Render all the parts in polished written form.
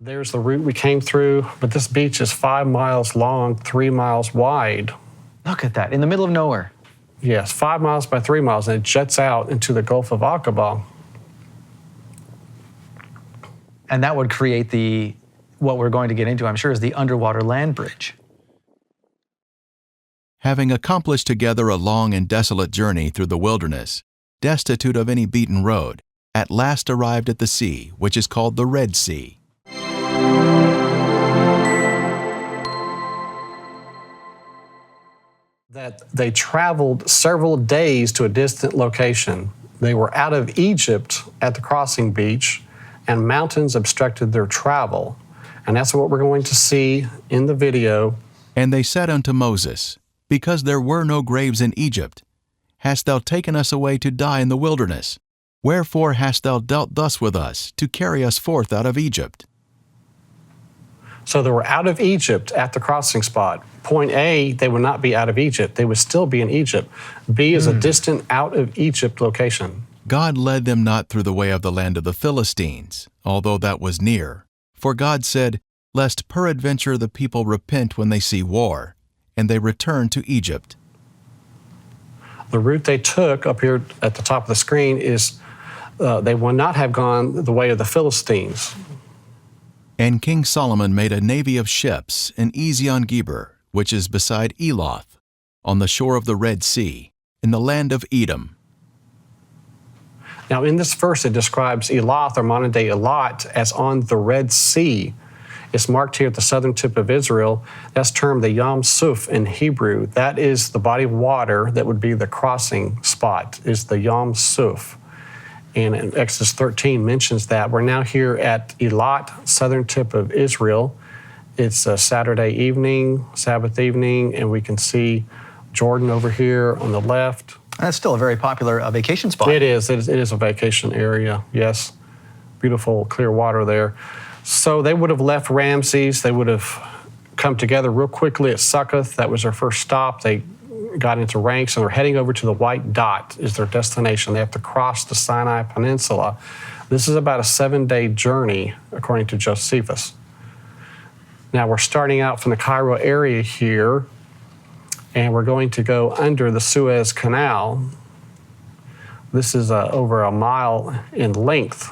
There's the route we came through, but this beach is 5 miles long, 3 miles wide. Look at that, in the middle of nowhere. Yes, 5 miles by 3 miles, and it jets out into the Gulf of Aqaba. And that would create what we're going to get into, I'm sure, is the underwater land bridge. Having accomplished together a long and desolate journey through the wilderness, destitute of any beaten road, at last arrived at the sea, which is called the Red Sea. That they traveled several days to a distant location. They were out of Egypt at the crossing beach, and mountains obstructed their travel. And that's what we're going to see in the video. And they said unto Moses, Because there were no graves in Egypt, hast thou taken us away to die in the wilderness? Wherefore hast thou dealt thus with us, to carry us forth out of Egypt? So they were out of Egypt at the crossing spot. Point A, they would not be out of Egypt. They would still be in Egypt. B is a distant out of Egypt location. God led them not through the way of the land of the Philistines, although that was near. For God said, Lest peradventure the people repent when they see war, and they return to Egypt. The route they took up here at the top of the screen is they would not have gone the way of the Philistines. And King Solomon made a navy of ships in Ezion-Geber, which is beside Eloth, on the shore of the Red Sea, in the land of Edom. Now in this verse it describes Eloth, or modern-day Elat, as on the Red Sea. It's marked here at the southern tip of Israel. That's termed the Yam Suf in Hebrew. That is the body of water that would be the crossing spot, is the Yam Suf. And in Exodus 13 mentions that. We're now here at Elat, southern tip of Israel. It's a Saturday evening, Sabbath evening, and we can see Jordan over here on the left. That's still a very popular vacation spot. It is a vacation area, yes. Beautiful, clear water there. So they would have left Ramses. They would have come together real quickly at Succoth. That was their first stop. They got into ranks, and they're heading over to the White Dot is their destination. They have to cross the Sinai Peninsula. This is about a 7-day journey, according to Josephus. Now we're starting out from the Cairo area here, and we're going to go under the Suez Canal. This is over a mile in length.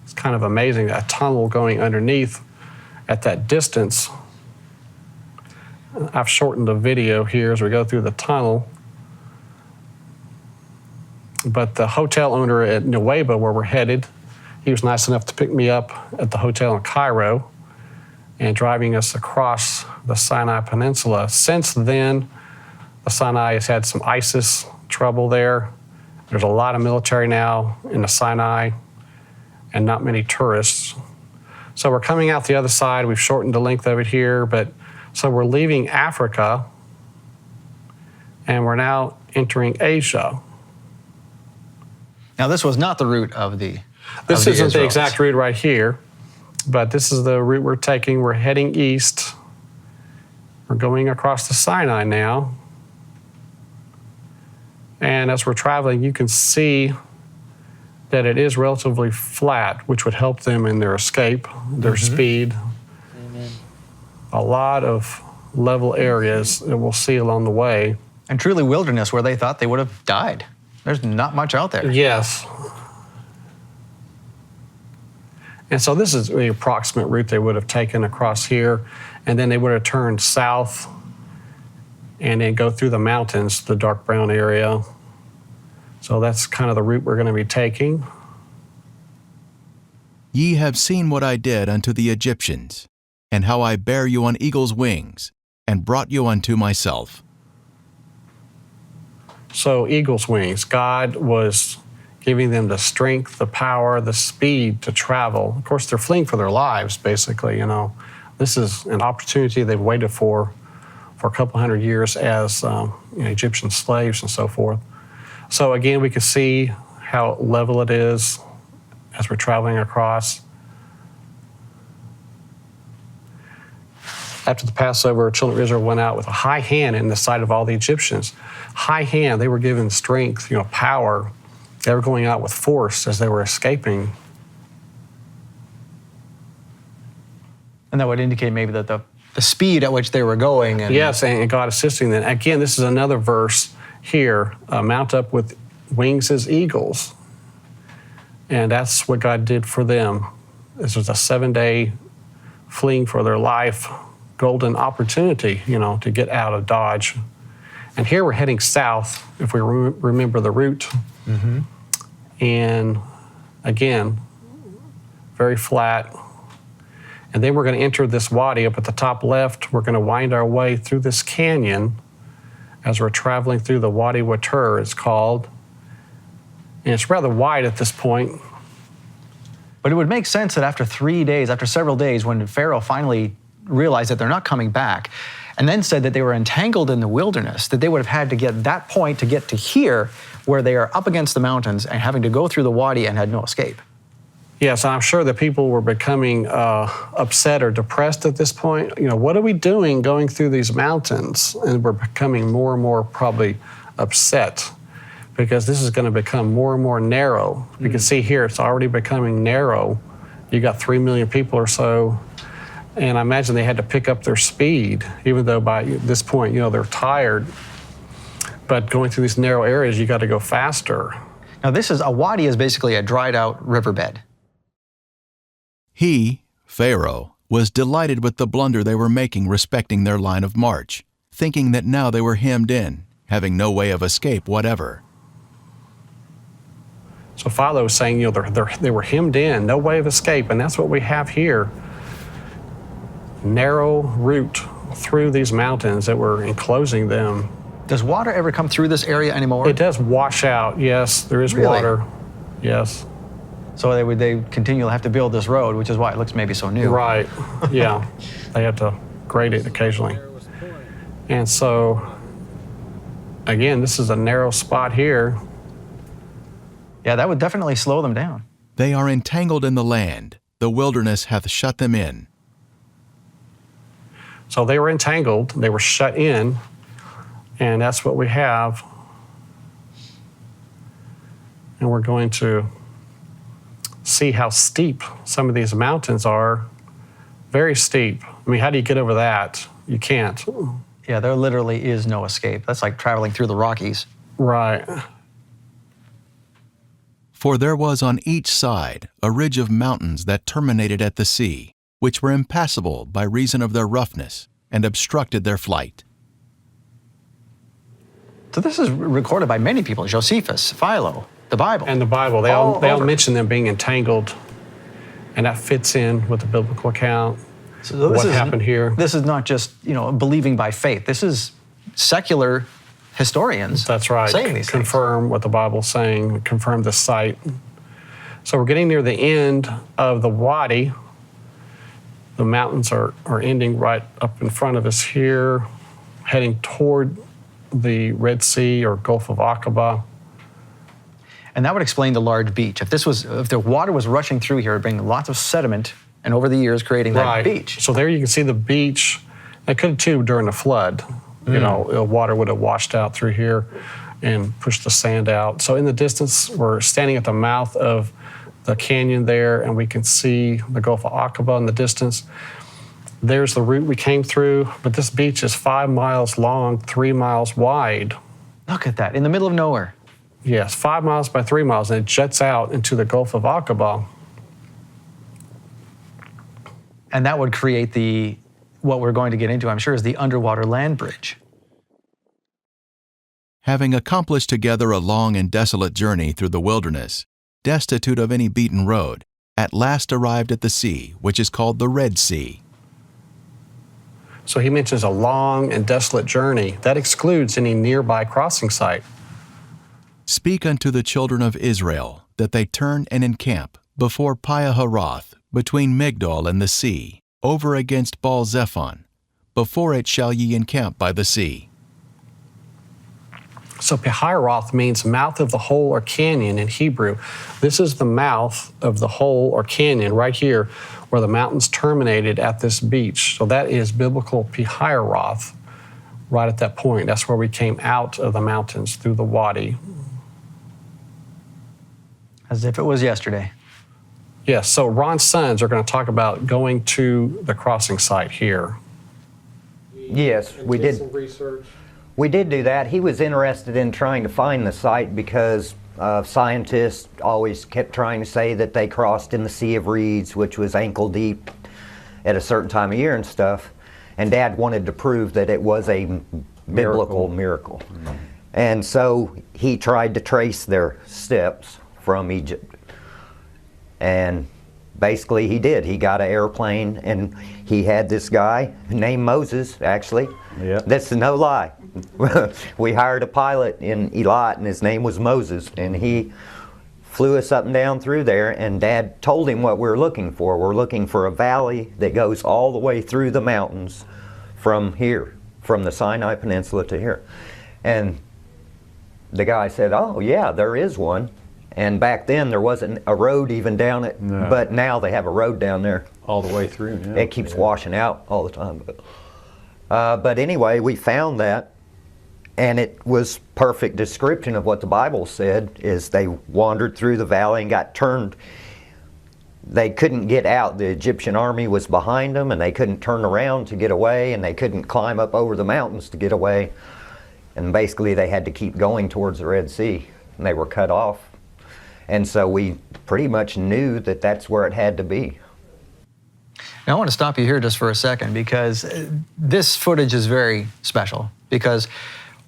It's kind of amazing, a tunnel going underneath at that distance. I've shortened the video here as we go through the tunnel. But the hotel owner at Nuweiba, where we're headed, he was nice enough to pick me up at the hotel in Cairo and driving us across the Sinai Peninsula. Since then, the Sinai has had some ISIS trouble there. There's a lot of military now in the Sinai and not many tourists. So we're coming out the other side. We've shortened the length of it here, but so we're leaving Africa and we're now entering Asia. Now this was not the route of the This isn't the exact route right here, but this is the route we're taking. We're heading east. We're going across the Sinai now. And as we're traveling, you can see that it is relatively flat, which would help them in their escape, their speed. Amen. A lot of level areas that we'll see along the way. And truly wilderness where they thought they would have died. There's not much out there. Yes. And so this is the approximate route they would have taken across here, and then they would have turned south and then go through the mountains, the dark brown area. So that's kind of the route we're going to be taking. Ye have seen what I did unto the Egyptians, and how I bare you on eagle's wings, and brought you unto myself. So eagle's wings, God was giving them the strength, the power, the speed to travel. Of course, they're fleeing for their lives, basically, you know. This is an opportunity they've waited for a couple hundred years as Egyptian slaves and so forth. So again, we can see how level it is as we're traveling across. After the Passover, children of Israel went out with a high hand in the sight of all the Egyptians. High hand, they were given strength, power. They were going out with force as they were escaping. And that would indicate maybe that the speed at which they were going. And Yes, and God assisting them. Again, this is another verse here, mount up with wings as eagles. And that's what God did for them. This was a 7-day fleeing for their life, golden opportunity, to get out of Dodge. And here we're heading south, if we remember the route. Mm-hmm. And again, very flat. And then we're going to enter this wadi up at the top left. We're going to wind our way through this canyon as we're traveling through the Wadi Watur, it's called. And it's rather wide at this point. But it would make sense that after several days, when Pharaoh finally realized that they're not coming back, and then said that they were entangled in the wilderness, that they would have had to get that point to get to here, where they are up against the mountains and having to go through the wadi and had no escape. Yes, I'm sure that people were becoming upset or depressed at this point. What are we doing going through these mountains? And we're becoming more and more probably upset, because this is going to become more and more narrow. You can see here, it's already becoming narrow. You got 3 million people or so, and I imagine they had to pick up their speed, even though by this point, they're tired. But going through these narrow areas, you got to go faster. Now a wadi is basically a dried out riverbed. He, Pharaoh, was delighted with the blunder they were making respecting their line of march, thinking that now they were hemmed in, having no way of escape whatever. So Philo was saying, they were hemmed in, no way of escape, and that's what we have here. Narrow route through these mountains that were enclosing them. Does water ever come through this area anymore? It does wash out, yes, there is Really? water, yes. So they continually have to build this road, which is why it looks maybe so new. Right, yeah, they have to grade it occasionally. And so, again, this is a narrow spot here. Yeah, that would definitely slow them down. They are entangled in the land. The wilderness hath shut them in. So they were entangled, they were shut in, and that's what we have. And we're going to see how steep some of these mountains are. Very steep. I mean, how do you get over that? You can't. Yeah, there literally is no escape. That's like traveling through the Rockies. Right. For there was on each side a ridge of mountains that terminated at the sea, which were impassable by reason of their roughness, and obstructed their flight. So this is recorded by many people, Josephus, Philo, the Bible. And the Bible, they all mention them being entangled, and that fits in with the biblical account. So what happened here. This is not just, believing by faith. This is secular historians. That's right. Saying these confirm what the Bible's saying, confirm the site. So we're getting near the end of the wadi. The mountains are ending right up in front of us here, heading toward the Red Sea or Gulf of Aqaba. And that would explain the large beach. If the water was rushing through here, it'd bring lots of sediment, and over the years creating that beach. So there you can see the beach. It could too during the flood. The water would have washed out through here and pushed the sand out. So in the distance, we're standing at the mouth of the canyon there, and we can see the Gulf of Aqaba in the distance. There's the route we came through, but this beach is 5 miles long, 3 miles wide. Look at that, in the middle of nowhere. Yes, 5 miles by 3 miles, and it jets out into the Gulf of Aqaba. And that would create what we're going to get into, I'm sure, is the underwater land bridge. Having accomplished together a long and desolate journey through the wilderness, destitute of any beaten road, at last arrived at the sea, which is called the Red Sea. So he mentions a long and desolate journey. That excludes any nearby crossing site. Speak unto the children of Israel, that they turn and encamp before Pi-hahiroth, between Migdol and the sea, over against Baal-zephon. Before it shall ye encamp by the sea. So Pi-hahiroth means mouth of the hole or canyon in Hebrew. This is the mouth of the hole or canyon right here where the mountains terminated at this beach. So that is biblical Pi-hahiroth right at that point. That's where we came out of the mountains through the wadi. As if it was yesterday. Yes, so Ron's sons are going to talk about going to the crossing site here. Yes, we did. Some research. We did do that. He was interested in trying to find the site because scientists always kept trying to say that they crossed in the Sea of Reeds, which was ankle deep at a certain time of year and stuff. And Dad wanted to prove that it was a biblical miracle. Mm-hmm. And so he tried to trace their steps from Egypt. And basically he did. He got an airplane, and he had this guy named Moses, actually. Yeah. That's no lie. We hired a pilot in Eilat, and his name was Moses, and he flew us up and down through there, and Dad told him what we're looking for. We're looking for a valley that goes all the way through the mountains from here, from the Sinai Peninsula to here. And the guy said, oh yeah, there is one. And back then there wasn't a road even down it, No. but now they have a road down there. All the way through. Yeah. It keeps washing out all the time. But anyway, we found that, and it was perfect description of what the Bible said, is they wandered through the valley and got turned. They couldn't get out. The Egyptian army was behind them, and they couldn't turn around to get away, and they couldn't climb up over the mountains to get away. And basically they had to keep going towards the Red Sea, and they were cut off. And so we pretty much knew that that's where it had to be. Now I want to stop you here just for a second, because this footage is very special, because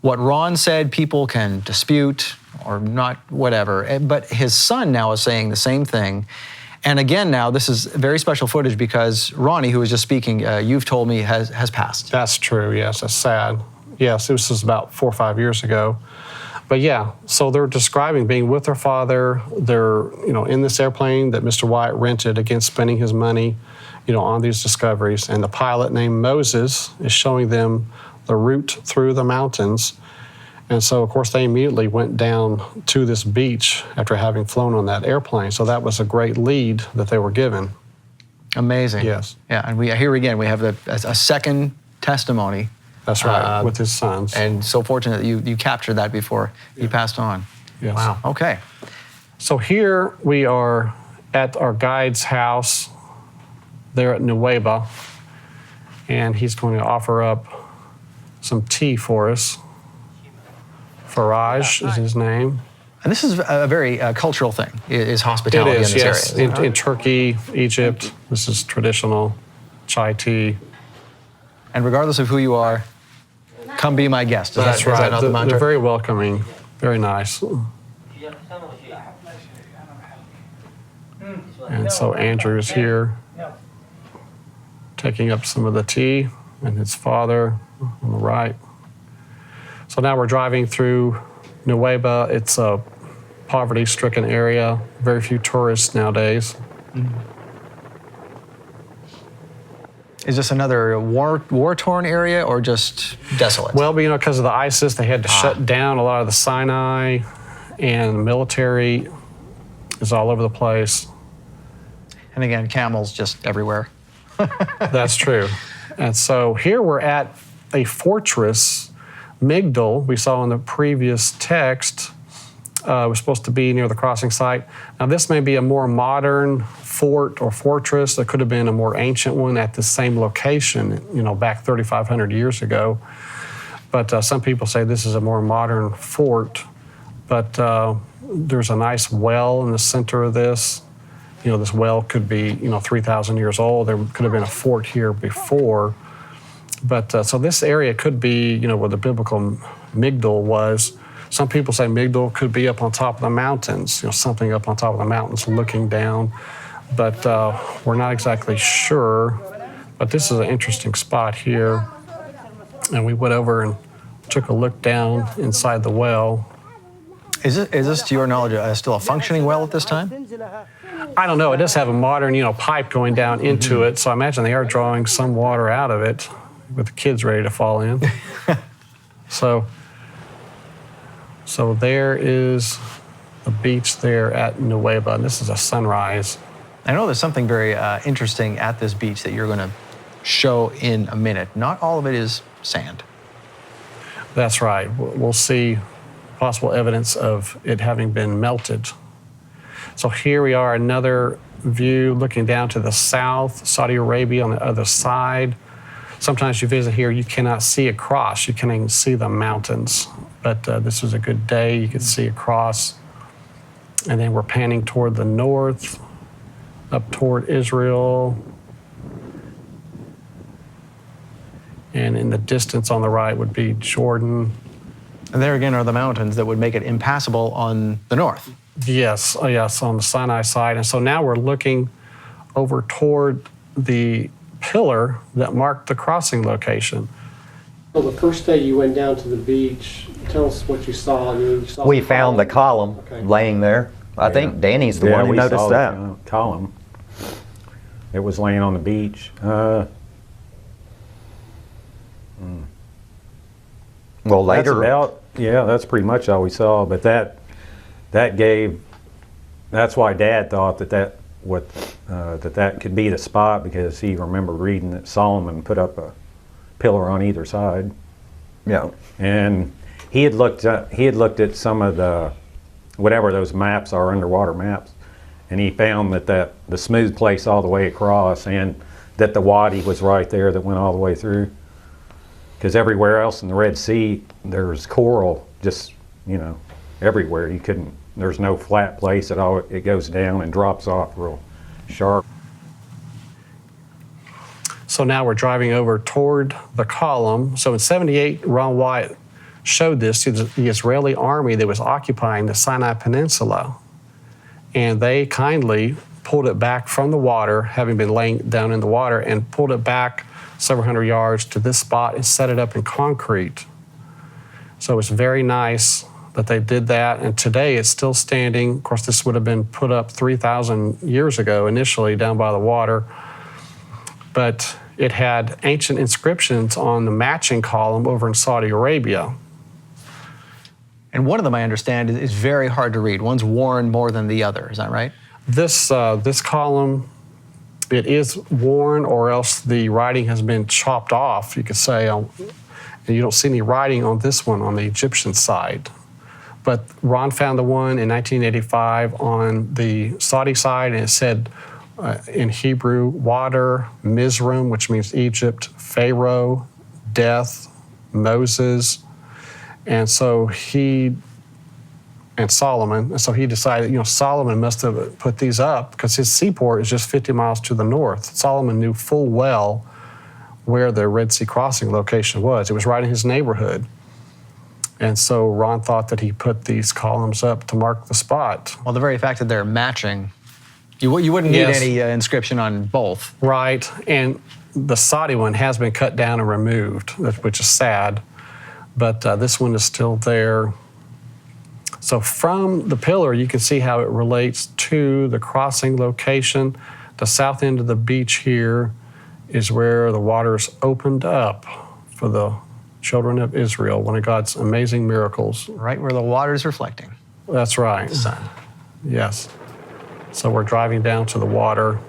what Ron said people can dispute or not, whatever, but his son now is saying the same thing. And again now, this is very special footage because Ronnie, who was just speaking, you've told me has passed. That's true, yes, that's sad. Yes, this was about 4 or 5 years ago. But yeah, so they're describing being with their father. They're, in this airplane that Mr. Wyatt rented against spending his money, on these discoveries. And the pilot named Moses is showing them the route through the mountains. And so, of course, they immediately went down to this beach after having flown on that airplane. So that was a great lead that they were given. Amazing. Yes. Yeah, and here again, we have a second testimony. That's right, with his sons. And so fortunate that you captured that before he passed on. Yes. Wow, okay. So here we are at our guide's house there at Nuweiba, and he's going to offer up some tea for us. Faraj is his name. And this is a very cultural thing, is hospitality It is, in this yes. area. In Turkey, Egypt, this is traditional chai tea. And regardless of who you are, come be my guest. That's Is right. that not the mantra? They're very welcoming, very nice. And so Andrew's here taking up some of the tea, and his father on the right. So now we're driving through Nuweiba. It's a poverty-stricken area, very few tourists nowadays. Is this another war-torn area or just desolate? Well, because of the ISIS, they had to shut down a lot of the Sinai, and the military is all over the place. And again, camels just everywhere. That's true. And so here we're at a fortress, Migdal, we saw in the previous text, was supposed to be near the crossing site. Now this may be a more modern fort or fortress. There could have been a more ancient one at the same location, back 3,500 years ago. But some people say this is a more modern fort. But there's a nice well in the center of this. This well could be, 3,000 years old. There could have been a fort here before. But so this area could be, where the biblical Migdal was. Some people say Migdal could be up on top of the mountains, something up on top of the mountains looking down. But we're not exactly sure. But this is an interesting spot here. And we went over and took a look down inside the well. Is this, to your knowledge, still a functioning well at this time? I don't know. It does have a modern, pipe going down into it. So I imagine they are drawing some water out of it with the kids ready to fall in. So there is the beach there at Nuweiba, and this is a sunrise. I know there's something very interesting at this beach that you're going to show in a minute. Not all of it is sand. That's right. We'll see possible evidence of it having been melted. So here we are, another view looking down to the south, Saudi Arabia on the other side. Sometimes you visit here, you cannot see across. You can't even see the mountains. But this was a good day. You could see across. And then we're panning toward the north, up toward Israel. And in the distance on the right would be Jordan. And there again are the mountains that would make it impassable on the north. Yes, yes, on the Sinai side. And so now we're looking over toward the pillar that marked the crossing location. So the first day you went down to the beach, tell us what you saw. You saw We found the column Okay. laying there. I think Danny's the one who we noticed saw that. the column. It was laying on the beach. Well, later, That's pretty much all we saw. But that's why Dad thought that could be the spot, because he remembered reading that Solomon put up a pillar on either side. yeah. And he had looked at some of the whatever those maps are, underwater maps, and he found that the smooth place all the way across, and that the wadi was right there that went all the way through. Because everywhere else in the Red Sea, there's coral just, everywhere. There's no flat place at all. It goes down and drops off real sharp. So now we're driving over toward the column. So in 78, Ron Wyatt showed this to the Israeli army that was occupying the Sinai Peninsula. And they kindly pulled it back from the water, having been laying down in the water, and pulled it back several hundred yards to this spot and set it up in concrete. So it's very nice that they did that, and today it's still standing. Of course, this would have been put up 3,000 years ago initially down by the water, but it had ancient inscriptions on the matching column over in Saudi Arabia. And one of them, I understand, is very hard to read. One's worn more than the other. Is that right? This column, it is worn, or else the writing has been chopped off, you could say. And you don't see any writing on this one on the Egyptian side. But Ron found the one in 1985 on the Saudi side, and it said in Hebrew, water, Mizraim, which means Egypt, Pharaoh, death, Moses. And so he decided, Solomon must have put these up because his seaport is just 50 miles to the north. Solomon knew full well where the Red Sea crossing location was. It was right in his neighborhood. And so Ron thought that he put these columns up to mark the spot. Well, the very fact that they're matching, you wouldn't need Yes. any inscription on both. Right, and the Saudi one has been cut down and removed, which is sad, but this one is still there. So from the pillar, you can see how it relates to the crossing location. The south end of the beach here is where the waters opened up for the children of Israel, one of God's amazing miracles. Right where the water's reflecting. That's right. Sun. Yes. So we're driving down to the water.